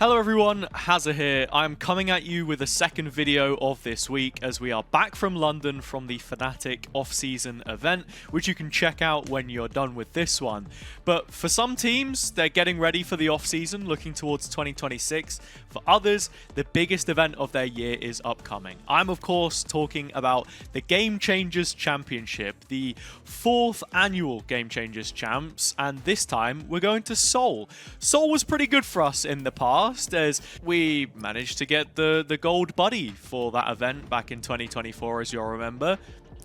Hello everyone, Hazza here. I'm coming at you with a second video of this week as we are back from London from the Fnatic off-season event, which you can check out when you're done with this one. But for some teams, they're getting ready for the off-season, looking towards 2026. For others, the biggest event of their year is upcoming. I'm of course talking about the Game Changers Championship, the 4th annual Game Changers Champs, and this time we're going to Seoul. Seoul was pretty good for us in the past, as we managed to get the gold buddy for that event back in 2024, as you'll remember.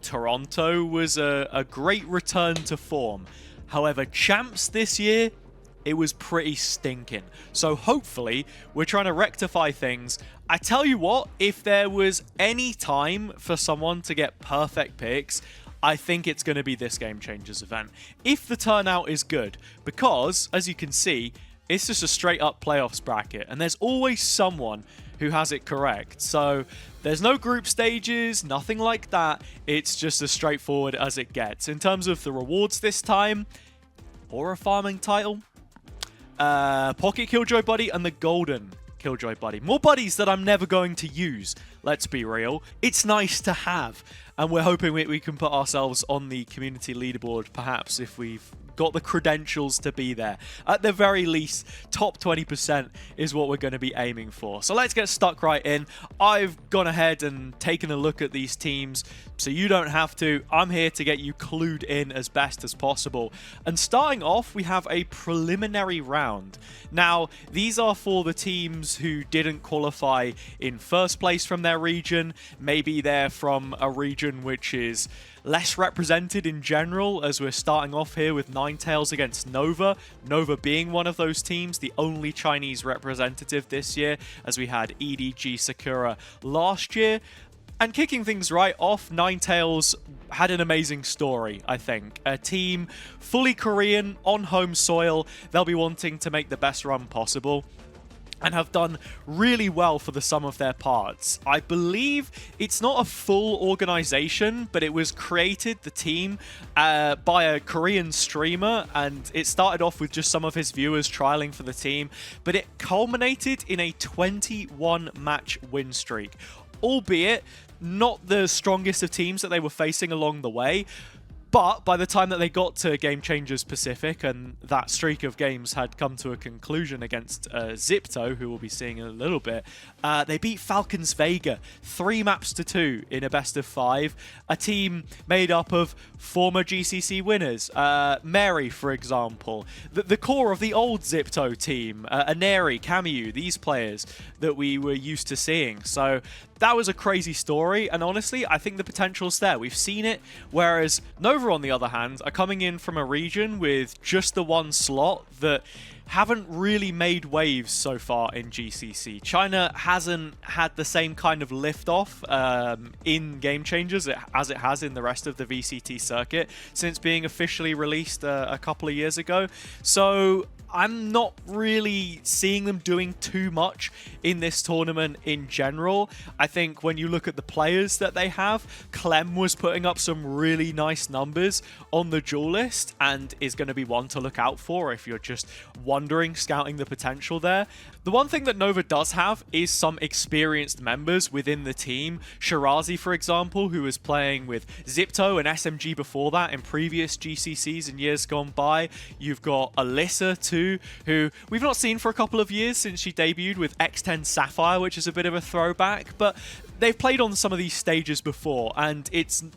Toronto was a great return to form. However, champs this year, it was pretty stinking. So hopefully, we're trying to rectify things. I tell you what, if there was any time for someone to get perfect picks, I think it's going to be this Game Changers event. If the turnout is good, because, as you can see, it's just a straight up playoffs bracket, and there's always someone who has it correct. So there's no group stages, nothing like that. It's just as straightforward as it gets. In terms of the rewards this time, Aura Farming title, Pocket Killjoy Buddy, and the Golden Killjoy Buddy. More buddies that I'm never going to use, let's be real. It's nice to have, and we're hoping we can put ourselves on the community leaderboard, perhaps, if we've got the credentials to be there. At the very least, top 20% is what we're going to be aiming for. So let's get stuck right in. I've gone ahead and taken a look at these teams, so you don't have to. I'm here to get you clued in as best as possible. And starting off, we have a preliminary round. Now, these are for the teams who didn't qualify in first place from their region. Maybe they're from a region which is less represented in general, as we're starting off here with Ninetales against Nova. Nova being one of those teams, the only Chinese representative this year, as we had EDG Sakura last year. And kicking things right off, Ninetales had an amazing story, I think. A team fully Korean, on home soil. They'll be wanting to make the best run possible, and have done really well for the sum of their parts. I believe it's not a full organization, but it was created, the team, by a Korean streamer, and it started off with just some of his viewers trialing for the team, but it culminated in a 21-match win streak, albeit not the strongest of teams that they were facing along the way. But by the time that they got to Game Changers Pacific, and that streak of games had come to a conclusion against XIPTO, who we'll be seeing in a little bit, they beat Falcons Vega 3-2 in a best of 5. A team made up of former GCC winners. Mary, for example. The core of the old XIPTO team. Aneri, Camus, these players that we were used to seeing. So that was a crazy story, and honestly, I think the potential's there. We've seen it, whereas Nova, on the other hand, are coming in from a region with just the one slot that haven't really made waves so far in GCC. China hasn't had the same kind of lift-off in Game Changers as it has in the rest of the VCT circuit since being officially released a couple of years ago. So I'm not really seeing them doing too much in this tournament in general. I think when you look at the players that they have, Clem was putting up some really nice numbers on the duel list and is going to be one to look out for if you're just wondering, scouting the potential there. The one thing that Nova does have is some experienced members within the team. Shirazi, for example, who was playing with XIPTO and SMG before that in previous GCCs in years gone by. You've got Alyssa too, who we've not seen for a couple of years since she debuted with X10 Sapphire, which is a bit of a throwback, but they've played on some of these stages before, and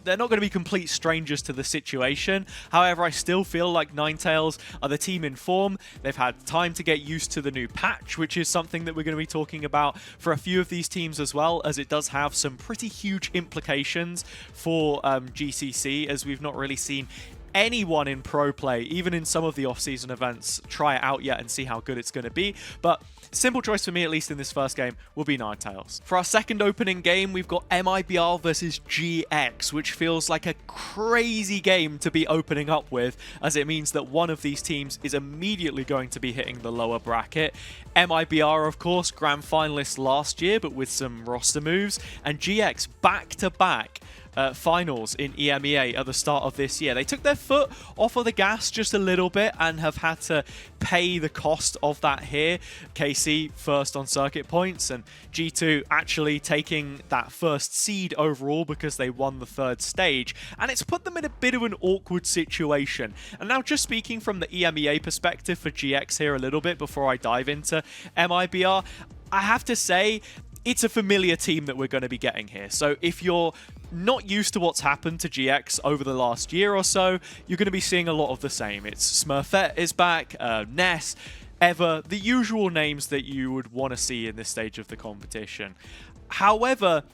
they're not going to be complete strangers to the situation. However, I still feel like Ninetales are the team in form. They've had time to get used to the new patch, which is something that we're going to be talking about for a few of these teams as well, as it does have some pretty huge implications for GCC, as we've not really seen anyone in pro play, even in some of the off-season events, try it out yet and see how good it's going to be. But simple choice for me, at least in this first game, will be Ninetales. For our second opening game, we've got MIBR versus GX, which feels like a crazy game to be opening up with, as it means that one of these teams is immediately going to be hitting the lower bracket. MIBR, of course, grand finalists last year, but with some roster moves, and GX back-to-back finals in EMEA at the start of this year. They took their foot off of the gas just a little bit and have had to pay the cost of that here. KC first on circuit points, and G2 actually taking that first seed overall because they won the third stage, and it's put them in a bit of an awkward situation. And now, just speaking from the EMEA perspective for GX here a little bit before I dive into MIBR, I have to say it's a familiar team that we're going to be getting here. So if you're not used to what's happened to GX over the last year or so, you're going to be seeing a lot of the same. It's Smurfette is back, Ness, Ever, the usual names that you would want to see in this stage of the competition. However,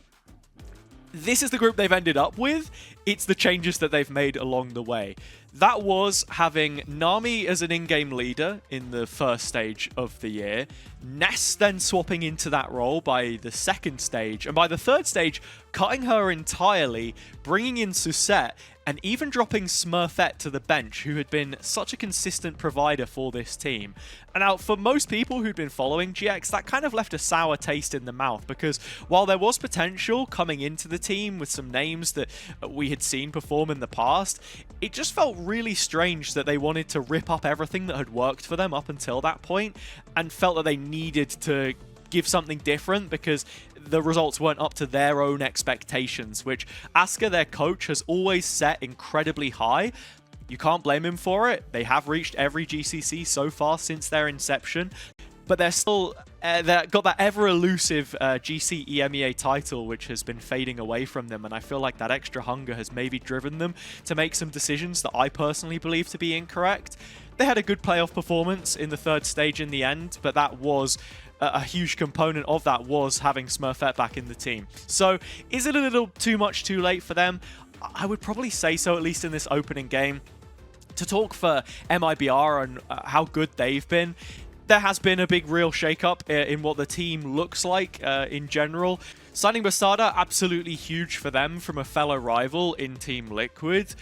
this is the group they've ended up with. It's the changes that they've made along the way. That was having Nami as an in-game leader in the first stage of the year, Ness then swapping into that role by the second stage, and by the third stage, cutting her entirely, bringing in Suzette, and even dropping Smurfette to the bench, who had been such a consistent provider for this team. And now, for most people who'd been following GX, that kind of left a sour taste in the mouth, because while there was potential coming into the team with some names that we had seen perform in the past, it just felt really strange that they wanted to rip up everything that had worked for them up until that point, and felt that they needed to give something different because the results weren't up to their own expectations, which Asuka, their coach, has always set incredibly high. You can't blame him for it. They have reached every GCC so far since their inception, but they're still got that ever elusive GC EMEA title, which has been fading away from them, and I feel like that extra hunger has maybe driven them to make some decisions that I personally believe to be incorrect. They had a good playoff performance in the third stage in the end, but that was a huge component of that was having Smurfette back in the team. So is it a little too much too late for them? I would probably say so, at least in this opening game. To talk for MIBR and how good they've been, there has been a big real shake-up in what the team looks like in general. Signing Basada, absolutely huge for them from a fellow rival in Team Liquid.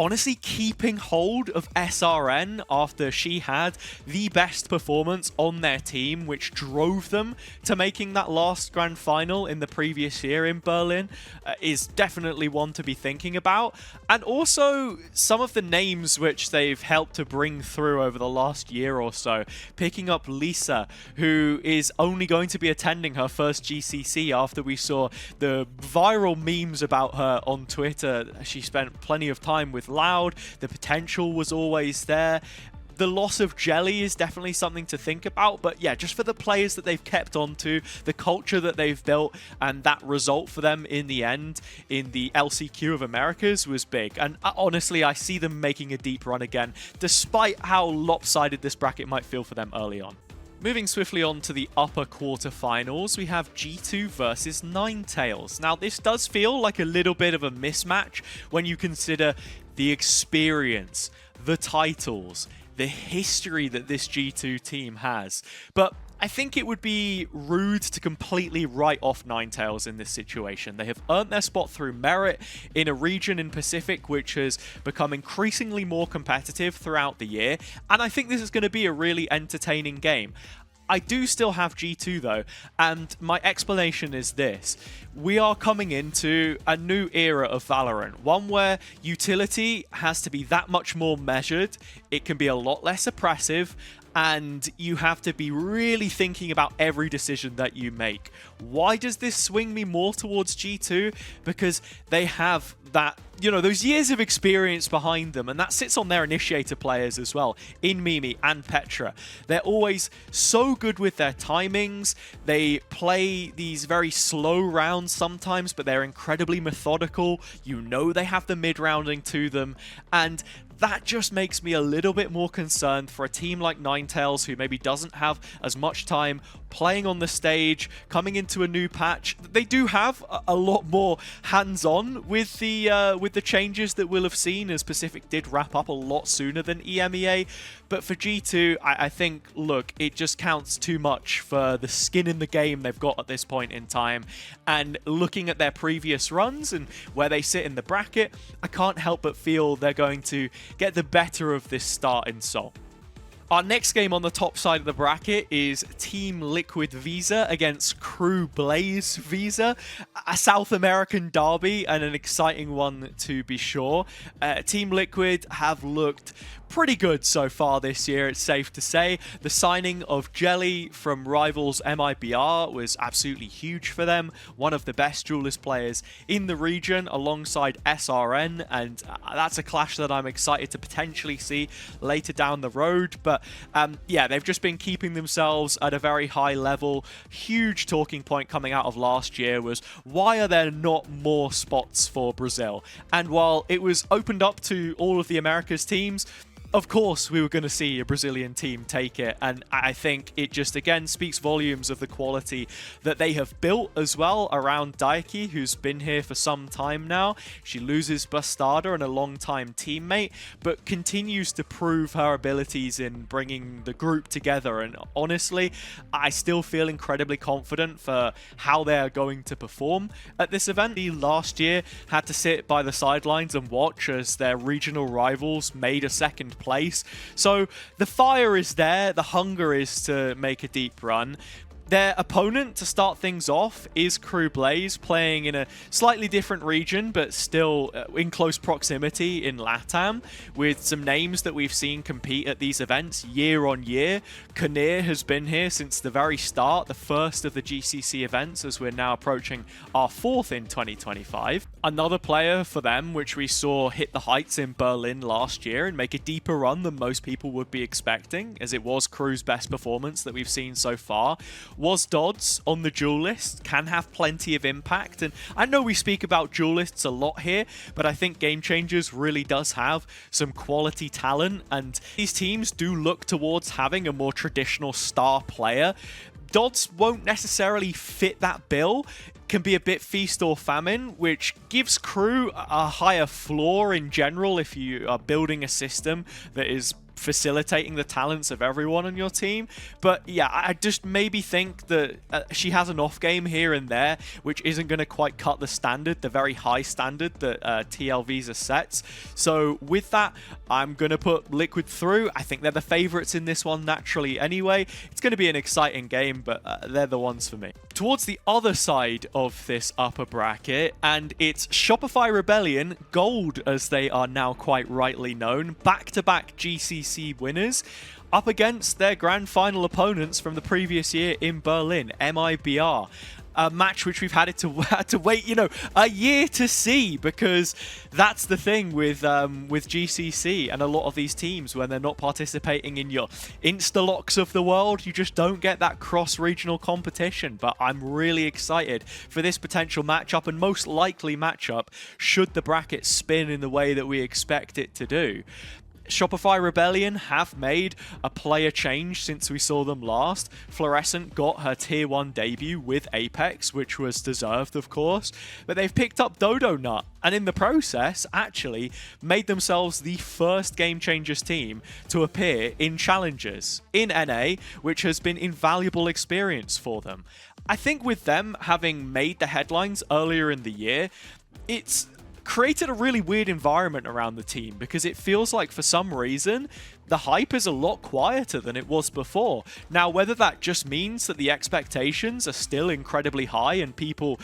Honestly, keeping hold of SRN after she had the best performance on their team, which drove them to making that last grand final in the previous year in Berlin, is definitely one to be thinking about. And also, some of the names which they've helped to bring through over the last year or so. Picking up Lisa, who is only going to be attending her first GCC after we saw the viral memes about her on Twitter. She spent plenty of time with Loud, the potential was always there. The loss of Jelly is definitely something to think about, but yeah, just for the players that they've kept onto, the culture that they've built, and that result for them in the end in the LCQ of Americas was big. And honestly, I see them making a deep run again, despite how lopsided this bracket might feel for them early on. Moving swiftly on to the upper quarterfinals, we have G2 versus Ninetales. Now, this does feel like a little bit of a mismatch when you consider the experience, the titles, the history that this G2 team has. But I think it would be rude to completely write off Ninetales in this situation. They have earned their spot through merit in a region in Pacific which has become increasingly more competitive throughout the year, and I think this is going to be a really entertaining game. I do still have G2 though, and my explanation is this. We are coming into a new era of Valorant, one where utility has to be that much more measured, it can be a lot less oppressive, and you have to be really thinking about every decision that you make. Why does this swing me more towards G2? Because they have that, you know, those years of experience behind them, and that sits on their initiator players as well, in Mimi and Petra. They're always so good with their timings. They play these very slow rounds sometimes, but they're incredibly methodical. You know they have the mid-rounding to them, and that just makes me a little bit more concerned for a team like Ninetales, who maybe doesn't have as much time playing on the stage, coming into a new patch. They do have a lot more hands-on with the changes that we'll have seen, as Pacific did wrap up a lot sooner than EMEA. But for G2, I think, look, it just counts too much for the skin in the game they've got at this point in time. And looking at their previous runs and where they sit in the bracket, I can't help but feel they're going to get the better of this start in Seoul. Our next game on the top side of the bracket is Team Liquid Visa against Crew Blaze Visa, a South American derby and an exciting one to be sure. Team Liquid have looked pretty good so far this year, it's safe to say. The signing of Jelly from rivals MIBR was absolutely huge for them. One of the best duelist players in the region alongside SRN, and that's a clash that I'm excited to potentially see later down the road. But yeah, they've just been keeping themselves at a very high level. Huge talking point coming out of last year was, why are there not more spots for Brazil? And while it was opened up to all of the Americas teams, of course we were going to see a Brazilian team take it, and I think it just again speaks volumes of the quality that they have built as well around Daiki, who's been here for some time now. She loses Bastarda and a long-time teammate, but continues to prove her abilities in bringing the group together, and honestly, I still feel incredibly confident for how they are going to perform at this event. The last year had to sit by the sidelines and watch as their regional rivals made a second place. So the fire is there, the hunger is to make a deep run. Their opponent to start things off is Crew Blaze, playing in a slightly different region, but still in close proximity in LATAM, with some names that we've seen compete at these events year on year. Kanir has been here since the very start, the first of the GCC events, as we're now approaching our fourth in 2025. Another player for them, which we saw hit the heights in Berlin last year and make a deeper run than most people would be expecting, as it was Crew's best performance that we've seen so far, was Dodds on the duelist. Can have plenty of impact, and I know we speak about duelists a lot here, but I think Game Changers really does have some quality talent, and these teams do look towards having a more traditional star player. Dodds won't necessarily fit that bill, can be a bit feast or famine, which gives Crew a higher floor in general if you are building a system that is facilitating the talents of everyone on your team. But yeah, I just maybe think that she has an off game here and there, which isn't going to quite cut the standard, the very high standard that TL Visa sets. So with that, I'm going to put Liquid through. I think they're the favorites in this one naturally anyway. It's going to be an exciting game, but they're the ones for me. Towards the other side of this upper bracket, and it's Shopify Rebellion, Gold as they are now quite rightly known, back-to-back GCC winners, up against their grand final opponents from the previous year in Berlin, MIBR. A match which we've had to wait, a year to see, because that's the thing with GCC and a lot of these teams when they're not participating in your Instalocks of the world, you just don't get that cross-regional competition. But I'm really excited for this potential matchup, and most likely matchup should the bracket spin in the way that we expect it to do. Shopify Rebellion have made a player change since we saw them last. Fluorescent got her Tier 1 debut with Apex, which was deserved, of course, but they've picked up Dodo Nut, and in the process, actually, made themselves the first Game Changers team to appear in Challengers in NA, which has been invaluable experience for them. I think with them having made the headlines earlier in the year, it's created a really weird environment around the team, because it feels like for some reason the hype is a lot quieter than it was before. Now, whether that just means that the expectations are still incredibly high and people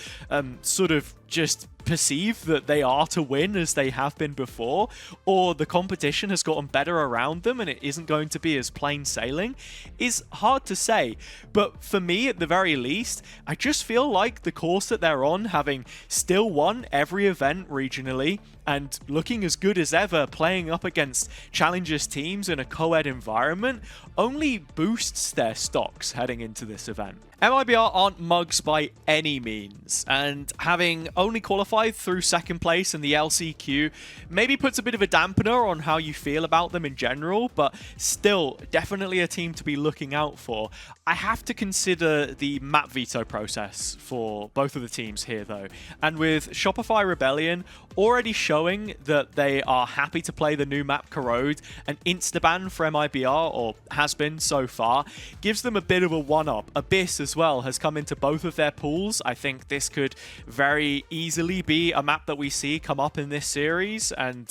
sort of just perceive that they are to win as they have been before, or the competition has gotten better around them and it isn't going to be as plain sailing, is hard to say. But for me, at the very least, I just feel like the course that they're on, having still won every event regionally and looking as good as ever, playing up against Challengers teams in a co-ed environment, only boosts their stocks heading into this event. MIBR aren't mugs by any means, and having only qualified through second place in the LCQ maybe puts a bit of a dampener on how you feel about them in general, but still definitely a team to be looking out for. I have to consider the map veto process for both of the teams here though, and with Shopify Rebellion already showing that they are happy to play the new map Corrode, an insta-ban for MIBR, or has been so far, gives them a bit of a one-up. Abyss as as well has come into both of their pools. I think this could very easily be a map that we see come up in this series and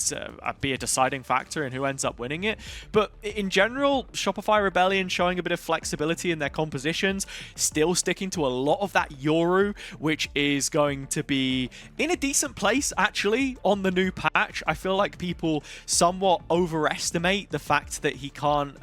be a deciding factor in who ends up winning it. But in general, Shopify Rebellion showing a bit of flexibility in their compositions, still sticking to a lot of that Yoru, which is going to be in a decent place actually on the new patch. I feel like people somewhat overestimate the fact that he can't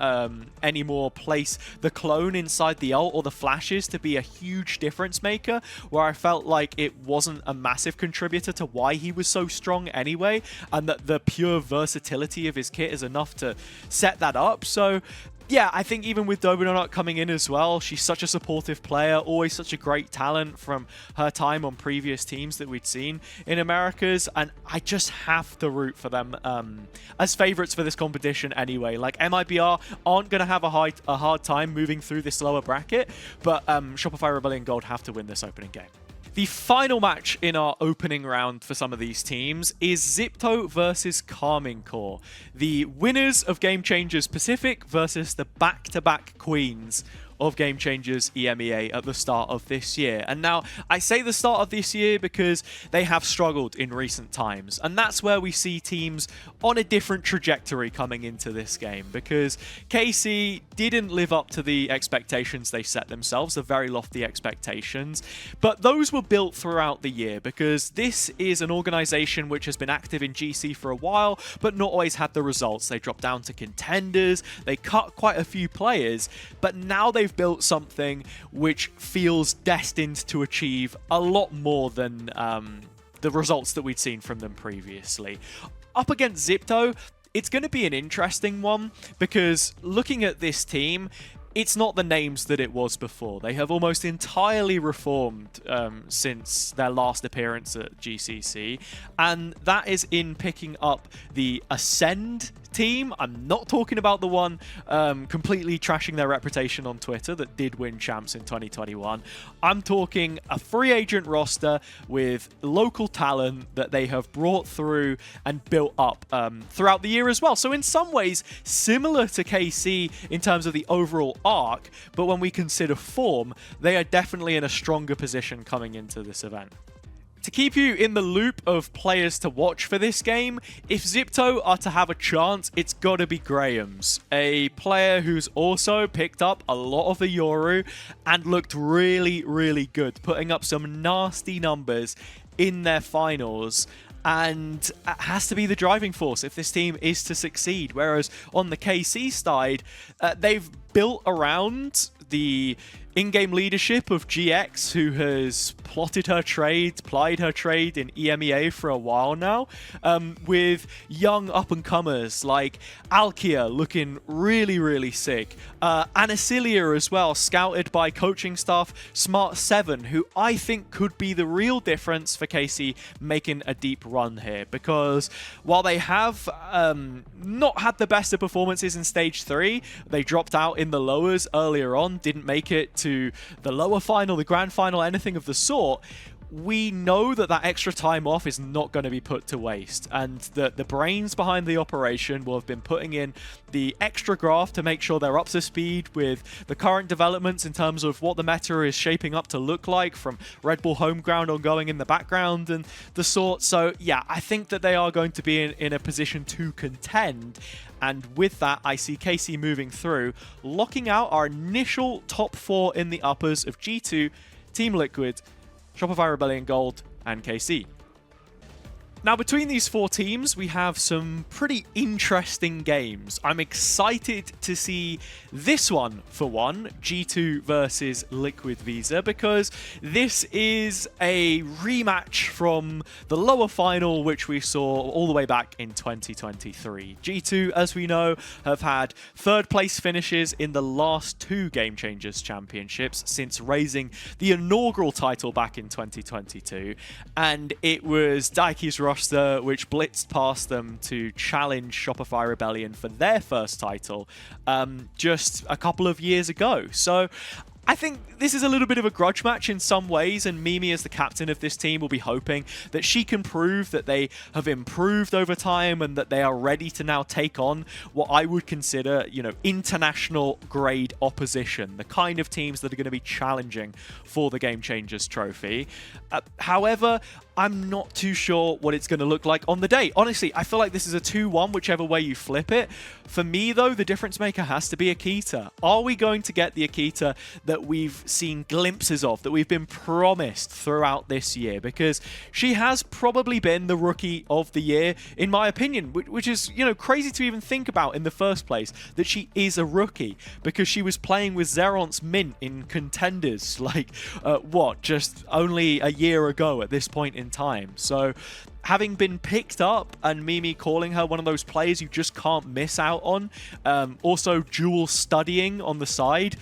anymore place the clone inside the ult or the flashes to be a huge difference maker, where I felt like it wasn't a massive contributor to why he was so strong anyway, and that the pure versatility of his kit is enough to set that up. So yeah, I think even with Dobononut coming in as well, she's such a supportive player, always such a great talent from her time on previous teams that we'd seen in Americas, and I just have to root for them as favorites for this competition anyway. Like, MIBR aren't going to have a hard time moving through this lower bracket, but Shopify Rebellion Gold have to win this opening game. The final match in our opening round for some of these teams is XIPTO versus Karmine Corp, the winners of Game Changers Pacific versus the back-to-back queens of Game Changers EMEA at the start of this year. And now, I say the start of this year because they have struggled in recent times, and that's where we see teams on a different trajectory coming into this game, because KC didn't live up to the expectations they set themselves, the very lofty expectations, but those were built throughout the year, because this is an organization which has been active in GC for a while, but not always had the results. They dropped down to contenders, they cut quite a few players, but now they've built something which feels destined to achieve a lot more than the results that we'd seen from them previously. Up against XIPTO, it's going to be an interesting one, because looking at this team, it's not the names that it was before. They have almost entirely reformed since their last appearance at GCC, and that is in picking up the Ascend team. I'm not talking about the one completely trashing their reputation on Twitter that did win champs in 2021. I'm talking a free agent roster with local talent that they have brought through and built up throughout the year as well. So in some ways, similar to KC in terms of the overall arc, but when we consider form, they are definitely in a stronger position coming into this event. To keep you in the loop of players to watch for this game, if XIPTO are to have a chance, it's got to be Graham's, a player who's also picked up a lot of the Yoru and looked really, really good, putting up some nasty numbers in their finals, and has to be the driving force if this team is to succeed. Whereas on the KC side, they've built around the in-game leadership of GX, who has plied her trade in EMEA for a while now, with young up-and-comers like Alkia looking really, really sick. Anasilia as well, scouted by coaching staff Smart7, who I think could be the real difference for KC making a deep run here, because while they have not had the best of performances in Stage 3, they dropped out in the lowers earlier on, didn't make it to the lower final, the grand final, anything of the sort. We know that that extra time off is not going to be put to waste, and that the brains behind the operation will have been putting in the extra graft to make sure they're up to speed with the current developments in terms of what the meta is shaping up to look like, from Red Bull Homeground ongoing in the background and the sort. So yeah, I think that they are going to be in a position to contend. And with that, I see KC moving through, locking out our initial top 4 in the uppers of G2, Team Liquid, Shopify Rebellion Gold, and KC. Now, between these 4 teams, we have some pretty interesting games. I'm excited to see this one, for one, G2 versus Liquid Visa, because this is a rematch from the lower final, which we saw all the way back in 2023. G2, as we know, have had 3rd place finishes in the last 2 Game Changers Championships since raising the inaugural title back in 2022, and it was Daiki's roster which blitzed past them to challenge Shopify Rebellion for their first title just a couple of years ago. So I think this is a little bit of a grudge match in some ways, and Mimi as the captain of this team will be hoping that she can prove that they have improved over time and that they are ready to now take on what I would consider, you know, international grade opposition, the kind of teams that are going to be challenging for the Game Changers trophy. However, I'm not too sure what it's going to look like on the day. Honestly, I feel like this is a 2-1, whichever way you flip it. For me, though, the difference maker has to be Akita. Are we going to get the Akita that we've seen glimpses of, that we've been promised throughout this year? Because she has probably been the rookie of the year, in my opinion, which is, you know, crazy to even think about in the first place, that she is a rookie, because she was playing with Zeront's Mint in Contenders, like, just only a year ago at this point in time. So having been picked up and Mimi calling her one of those players you just can't miss out on, also dual studying on the side,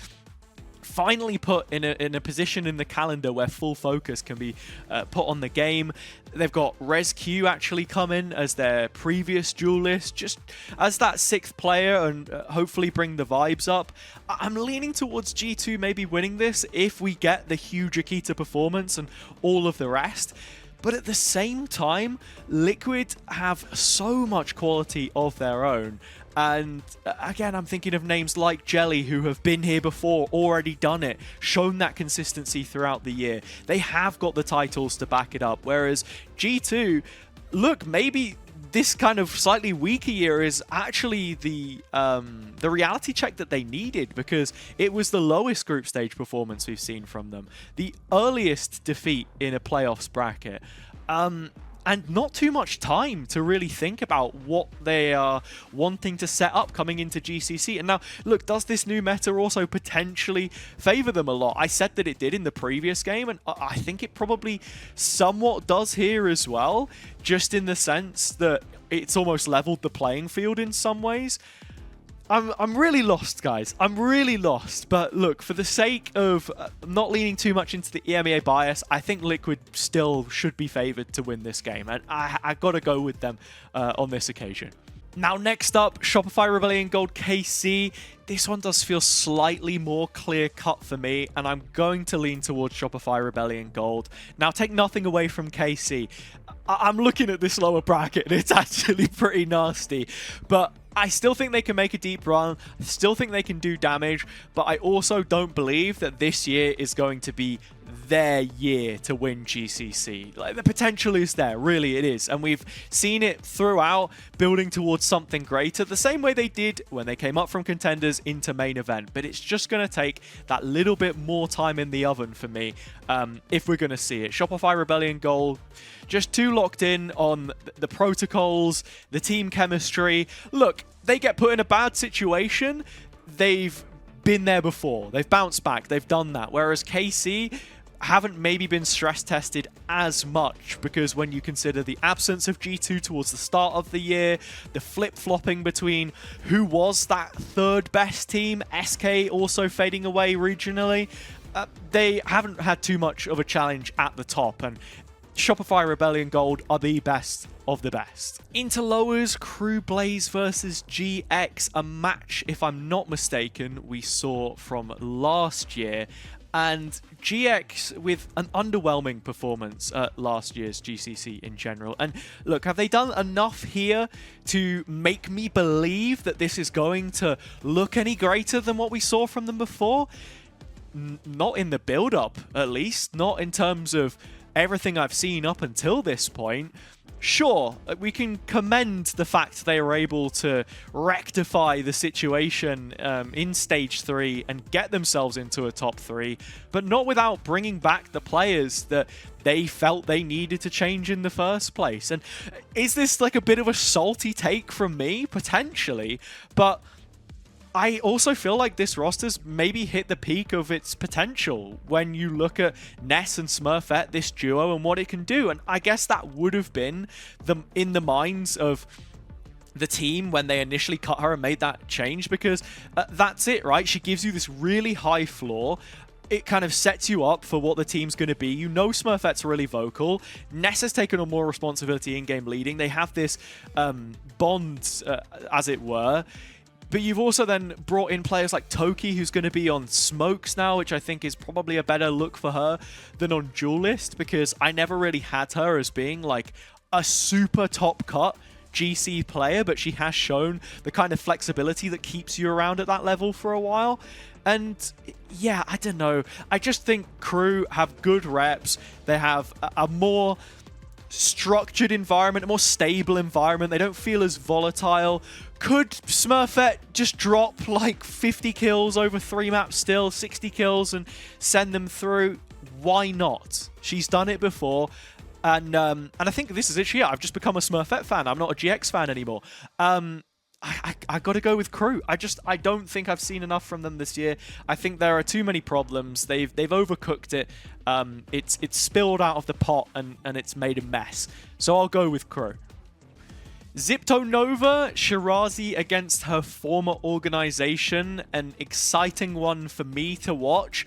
finally put in a position in the calendar where full focus can be put on the game. They've got ResQ actually come in as their previous duelist, just as that 6th player, and hopefully bring the vibes up. I'm leaning towards G2 maybe winning this if we get the huge Akita performance and all of the rest. But at the same time, Liquid have so much quality of their own. And again, I'm thinking of names like Jelly, who have been here before, already done it, shown that consistency throughout the year. They have got the titles to back it up. Whereas G2, look, maybe this kind of slightly weaker year is actually the reality check that they needed, because it was the lowest group stage performance we've seen from them, the earliest defeat in a playoffs bracket, and not too much time to really think about what they are wanting to set up coming into GCC. And now, look, does this new meta also potentially favor them a lot? I said that it did in the previous game, and I think it probably somewhat does here as well, just in the sense that it's almost leveled the playing field in some ways. I'm really lost, guys. I'm really lost. But look, for the sake of not leaning too much into the EMEA bias, I think Liquid still should be favored to win this game. And I got to go with them on this occasion. Now, next up, Shopify Rebellion Gold KC. This one does feel slightly more clear-cut for me, and I'm going to lean towards Shopify Rebellion Gold. Now, take nothing away from KC. I'm looking at this lower bracket, and it's actually pretty nasty. But I still think they can make a deep run. I still think they can do damage. But I also don't believe that this year is going to be their year to win GCC. Like, the potential is there, really it is, and we've seen it throughout, building towards something greater, the same way they did when they came up from Contenders into main event. But it's just going to take that little bit more time in the oven for me if we're going to see it. Shopify Rebellion Gold, just too locked in on the protocols, the team chemistry. Look, they get put in a bad situation, they've been there before, they've bounced back, they've done that, whereas KC haven't maybe been stress tested as much, because when you consider the absence of G2 towards the start of the year, the flip-flopping between who was that 3rd best team, SK also fading away regionally, they haven't had too much of a challenge at the top, and Shopify Rebellion Gold are the best of the best. Into lowers, Crew Blaze versus GX, a match, if I'm not mistaken, we saw from last year. And GX with an underwhelming performance at last year's GCC in general. And look, have they done enough here to make me believe that this is going to look any greater than what we saw from them before? Not in the build-up, at least. Not in terms of everything I've seen up until this point. Sure, we can commend the fact they were able to rectify the situation in Stage 3 and get themselves into a top 3, but not without bringing back the players that they felt they needed to change in the first place. And is this like a bit of a salty take from me? Potentially, but I also feel like this roster's maybe hit the peak of its potential when you look at Ness and Smurfette, this duo, and what it can do. And I guess that would have been in the minds of the team when they initially cut her and made that change, because that's it, right? She gives you this really high floor. It kind of sets you up for what the team's going to be. You know Smurfette's really vocal. Ness has taken on more responsibility in-game leading. They have this bond, as it were. But you've also then brought in players like Toki, who's going to be on Smokes now, which I think is probably a better look for her than on Duelist, because I never really had her as being like a super top cut GC player, but she has shown the kind of flexibility that keeps you around at that level for a while. And yeah, I don't know. I just think Crew have good reps. They have a more structured environment, a more stable environment. They don't feel as volatile. Could Smurfette just drop like 50 kills over 3 maps still, 60 kills, and send them through? Why not? She's done it before. And I think this is it. Yeah, I've just become a Smurfette fan. I'm not a GX fan anymore. I got to go with Crew. I don't think I've seen enough from them this year. I think there are too many problems. They've overcooked it. It's spilled out of the pot and it's made a mess. So I'll go with Crew. XIPTO Nova, Shirazi against her former organization. An exciting one for me to watch.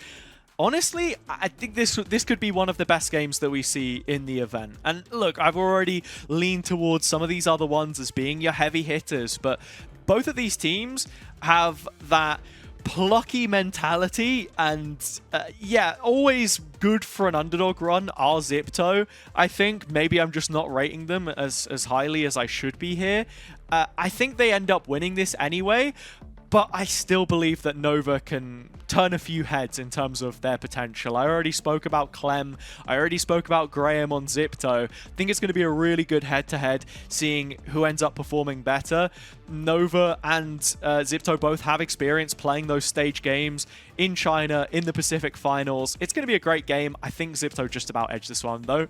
Honestly, I think this could be one of the best games that we see in the event. And look, I've already leaned towards some of these other ones as being your heavy hitters, but both of these teams have that plucky mentality, and yeah, always good for an underdog run are XIPTO. I think maybe I'm just not rating them as highly as I should be here. I think they end up winning this anyway, but I still believe that Nova can turn a few heads in terms of their potential. I already spoke about Clem. I already spoke about Graham on XIPTO. I think it's going to be a really good head-to-head, seeing who ends up performing better. Nova and XIPTO both have experience playing those stage games in China, in the Pacific Finals. It's going to be a great game. I think XIPTO just about edged this one, though.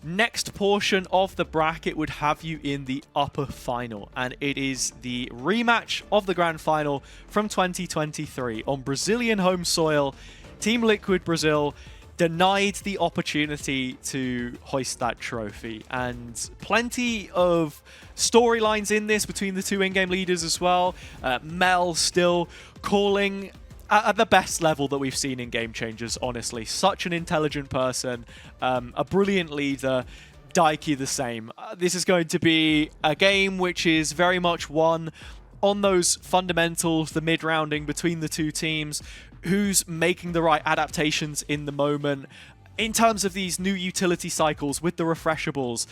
Next portion of the bracket would have you in the upper final, and it is the rematch of the grand final from 2023 on Brazilian home soil. Team Liquid Brazil denied the opportunity to hoist that trophy, and plenty of storylines in this between the two in-game leaders as well. Mel still calling at the best level that we've seen in Game Changers, honestly. Such an intelligent person, a brilliant leader. Daiki the same. This is going to be a game which is very much won on those fundamentals, the mid-rounding between the two teams, who's making the right adaptations in the moment. In terms of these new utility cycles with the refreshables,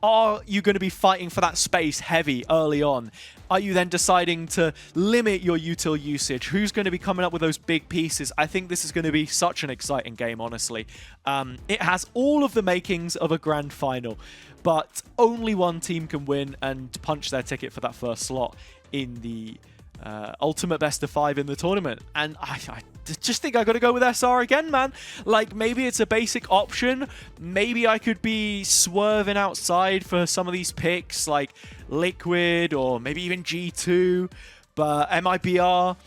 are you going to be fighting for that space heavy early on? Are you then deciding to limit your util usage? Who's going to be coming up with those big pieces? I think this is going to be such an exciting game, honestly. It has all of the makings of a grand final, but only one team can win and punch their ticket for that first slot in the ultimate best of 5 in the tournament. And I just think I got to go with SR again, man. Like, maybe it's a basic option. Maybe I could be swerving outside for some of these picks, like Liquid or maybe even G2, but MIBR,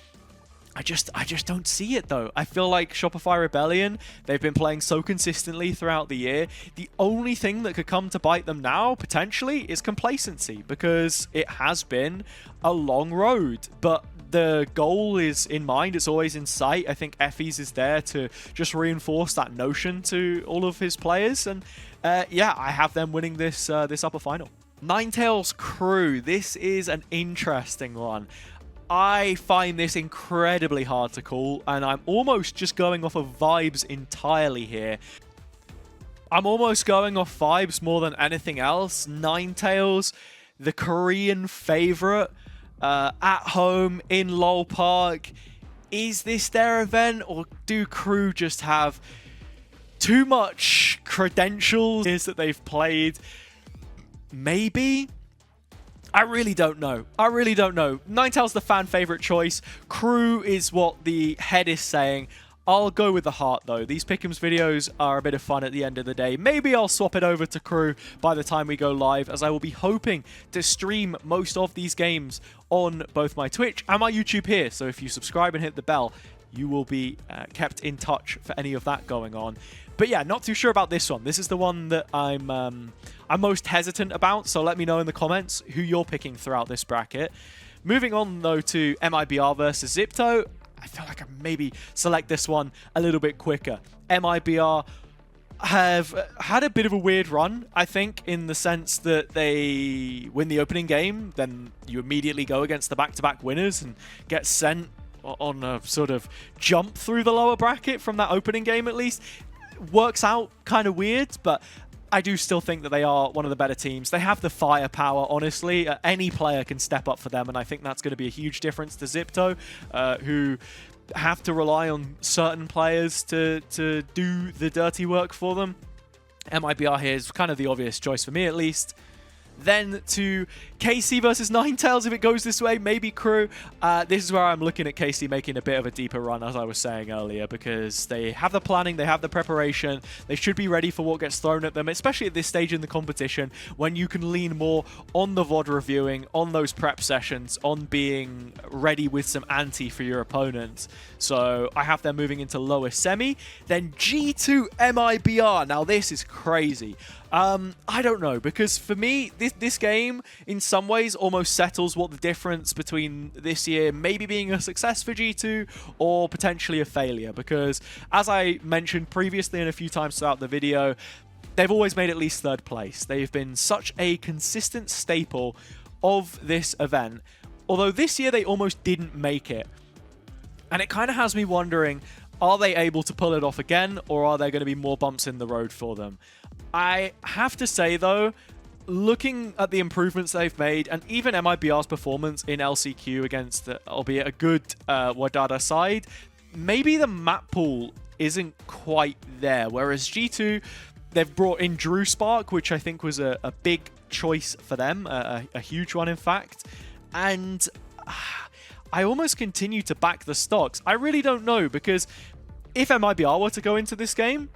I just don't see it, though. I feel like Shopify Rebellion, they've been playing so consistently throughout the year. The only thing that could come to bite them now, potentially, is complacency, because it has been a long road. But the goal is in mind. It's always in sight. I think Effie's is there to just reinforce that notion to all of his players. And yeah, I have them winning this upper final. Ninetales Crew. This is an interesting one. I find this incredibly hard to call, and I'm almost just going off of vibes entirely here. I'm almost going off vibes more than anything else. Ninetales, the Korean favorite, at home in Lowell Park. Is this their event, or do Crew just have too much credentials that they've played? Maybe? I really don't know. I really don't know. Ninetales the fan favorite choice. Crew is what the head is saying. I'll go with the heart, though. These Pick'ems videos are a bit of fun at the end of the day. Maybe I'll swap it over to Crew by the time we go live, as I will be hoping to stream most of these games on both my Twitch and my YouTube here. So if you subscribe and hit the bell, you will be kept in touch for any of that going on. But yeah, not too sure about this one. This is the one that I'm most hesitant about, so let me know in the comments who you're picking throughout this bracket. Moving on, though, to MIBR versus XIPTO, I feel like I maybe select this one a little bit quicker. MIBR, have had a bit of a weird run, I think, in the sense that they win the opening game, then you immediately go against the back-to-back winners and get sent on a sort of jump through the lower bracket from that opening game at least. Works out kind of weird, but I do still think that they are one of the better teams. They have the firepower, honestly. Any player can step up for them, and I think that's going to be a huge difference to XIPTO, who have to rely on certain players to do the dirty work for them. MIBR here is kind of the obvious choice for me, at least. Then to KC versus Ninetales, if it goes this way, maybe Crew. This is where I'm looking at KC making a bit of a deeper run, as I was saying earlier, because they have the planning, they have the preparation, they should be ready for what gets thrown at them, especially at this stage in the competition, when you can lean more on the VOD reviewing, on those prep sessions, on being ready with some ante for your opponents. So I have them moving into lower semi. Then G2 MIBR. Now this is crazy. I don't know, because for me, this game, in some ways, almost settles what the difference between this year maybe being a success for G2 or potentially a failure. Because, as I mentioned previously and a few times throughout the video, they've always made at least third place. They've been such a consistent staple of this event, although this year they almost didn't make it. And it kind of has me wondering, are they able to pull it off again, or are there going to be more bumps in the road for them? I have to say, though, looking at the improvements they've made, and even MIBR's performance in LCQ against, albeit a good Wadada side, maybe the map pool isn't quite there. Whereas G2, they've brought in Drew Spark, which I think was a big choice for them, a huge one, in fact. And I almost continue to back the stocks. I really don't know, because if MIBR were to go into this game,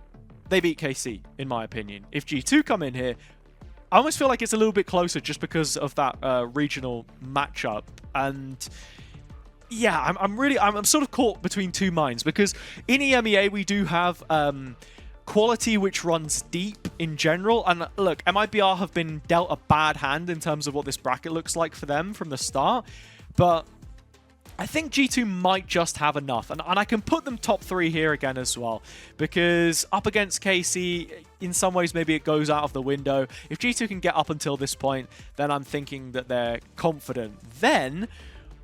they beat KC, in my opinion. If G2 come in here, I almost feel like it's a little bit closer just because of that regional matchup. And yeah, I'm sort of caught between two minds, because in EMEA we do have quality which runs deep in general. And look, MIBR have been dealt a bad hand in terms of what this bracket looks like for them from the start, but I think G2 might just have enough, and I can put them top 3 here again as well, because up against KC, in some ways maybe it goes out of the window. If G2 can get up until this point, then I'm thinking that they're confident. Then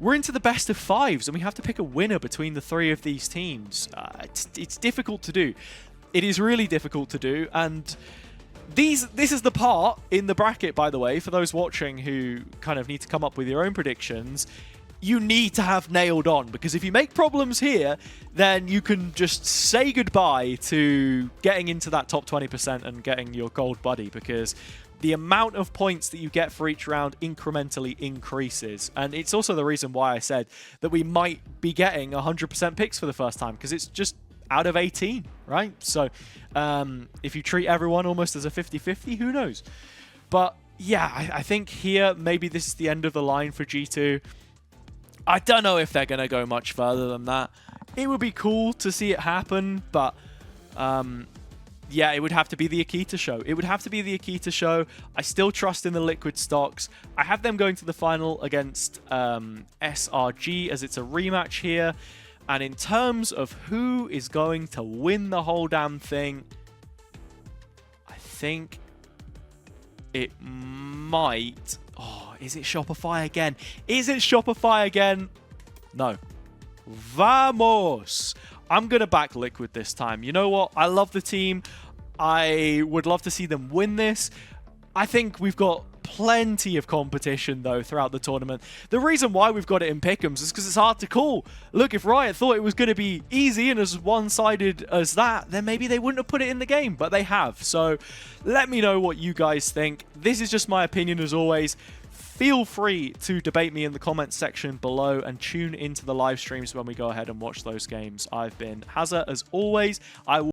we're into the best of 5s, and we have to pick a winner between the 3 of these teams. It's difficult to do. It is really difficult to do, and this is the part in the bracket, by the way, for those watching who kind of need to come up with your own predictions. You need to have nailed on, because if you make problems here, then you can just say goodbye to getting into that top 20% and getting your gold buddy, because the amount of points that you get for each round incrementally increases. And it's also the reason why I said that we might be getting 100% picks for the first time, because it's just out of 18, right? So if you treat everyone almost as a 50-50, who knows? But yeah, I think here maybe this is the end of the line for G2. I don't know if they're going to go much further than that. It would be cool to see it happen, but yeah, it would have to be the XIPTO show. It would have to be the XIPTO show. I still trust in the Liquid stocks. I have them going to the final against SRG, as it's a rematch here. And in terms of who is going to win the whole damn thing, I think it might... Oh, is it Shopify again? Is it Shopify again? No. Vamos! I'm going to back Liquid this time. You know what? I love the team. I would love to see them win this. I think we've got plenty of competition, though, throughout the tournament. The reason why we've got it in pick'ems is because it's hard to call. Look, if Riot thought it was going to be easy and as one-sided as that, then maybe they wouldn't have put it in the game, but they have. So let me know what you guys think. This is just my opinion, as always. Feel free to debate me in the comments section below and tune into the live streams when we go ahead and watch those games. I've been Hazza, as always. I will